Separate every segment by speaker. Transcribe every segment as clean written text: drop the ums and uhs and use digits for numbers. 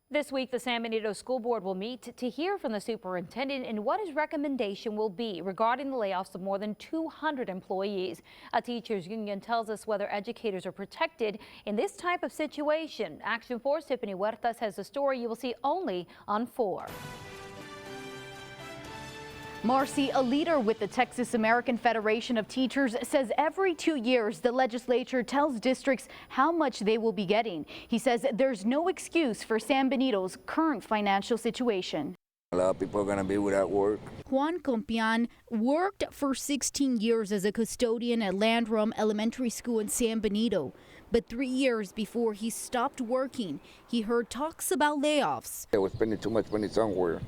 Speaker 1: This week, the San Benito School Board will meet to hear from the superintendent and what his recommendation will be regarding the layoffs of more than 200 employees. A teachers union tells us whether educators are protected in this type of situation. Action 4's Tiffany Huertas has the story you will see only on 4.
Speaker 2: Marcy, a leader with the Texas American Federation of Teachers, says every 2 years the legislature tells districts how much they will be getting. He says there's no excuse for San Benito's current financial situation.
Speaker 3: A lot of people are going to be without work.
Speaker 2: Juan Compian worked for 16 years as a custodian at Landrum Elementary School in San Benito. But 3 years before he stopped working, he heard talks about layoffs.
Speaker 3: They were spending too much money somewhere,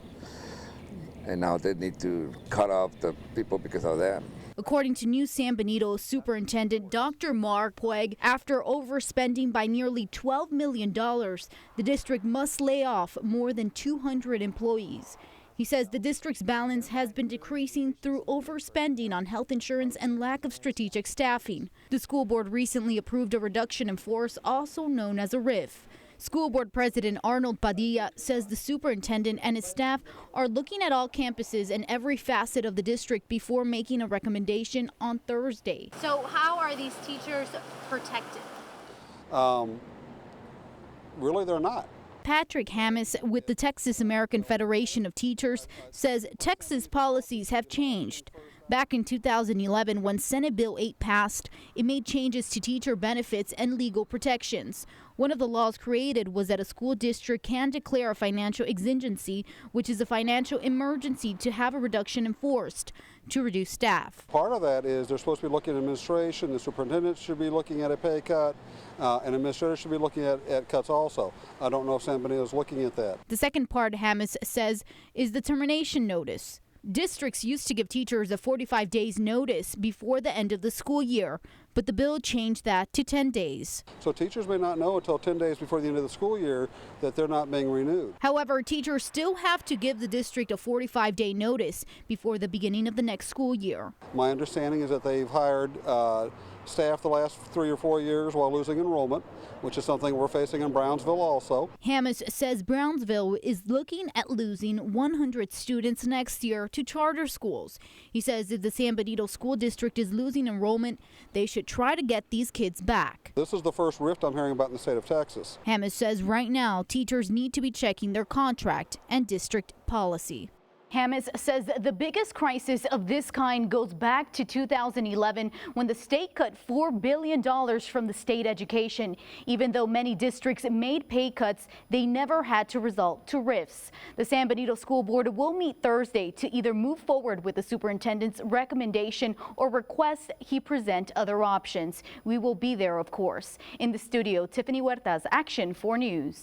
Speaker 3: and now they need to cut off the people because of that.
Speaker 2: According to New San Benito Superintendent Dr. Mark Puig, after overspending by nearly $12 million, the district must lay off more than 200 employees. He says the district's balance has been decreasing through overspending on health insurance and lack of strategic staffing. The school board recently approved a reduction in force, also known as a RIF. School Board President Arnold Padilla says the superintendent and his staff are looking at all campuses and every facet of the district before making a recommendation on Thursday.
Speaker 4: So how are these teachers protected?
Speaker 5: Really, they're not.
Speaker 2: Patrick Hammis with the Texas American Federation of Teachers says Texas policies have changed. Back in 2011, when Senate Bill 8 passed, it made changes to teacher benefits and legal protections. One of the laws created was that a school district can declare a financial exigency, which is a financial emergency, to have a reduction enforced to reduce staff.
Speaker 5: Part of that is they're supposed to be looking at administration. The superintendent should be looking at a pay cut, and administrators should be looking at cuts also. I don't know if San Benito is looking at that.
Speaker 2: The second part, Hammis says, is the termination notice. Districts used to give teachers a 45 days notice before the end of the school year, but the bill changed that to 10 days.
Speaker 5: So teachers may not know until 10 days before the end of the school year that they're not being renewed.
Speaker 2: However, teachers still have to give the district a 45-day notice before the beginning of the next school year.
Speaker 5: My understanding is that they've hired staff the last 3 or 4 years while losing enrollment, which is something we're facing in Brownsville also.
Speaker 2: Hammis says Brownsville is looking at losing 100 students next year to charter schools. He says if the San Benito School District is losing enrollment, they should try to get these kids back.
Speaker 5: This is the first rift I'm hearing about in the state of Texas.
Speaker 2: Hammis says right now teachers need to be checking their contract and district policy. Hammis says the biggest crisis of this kind goes back to 2011 when the state cut $4 billion from the state education. Even though many districts made pay cuts, they never had to resort to RIFs. The San Benito School Board will meet Thursday to either move forward with the superintendent's recommendation or request he present other options. We will be there, of course. In the studio, Tiffany Huertas, Action 4 News.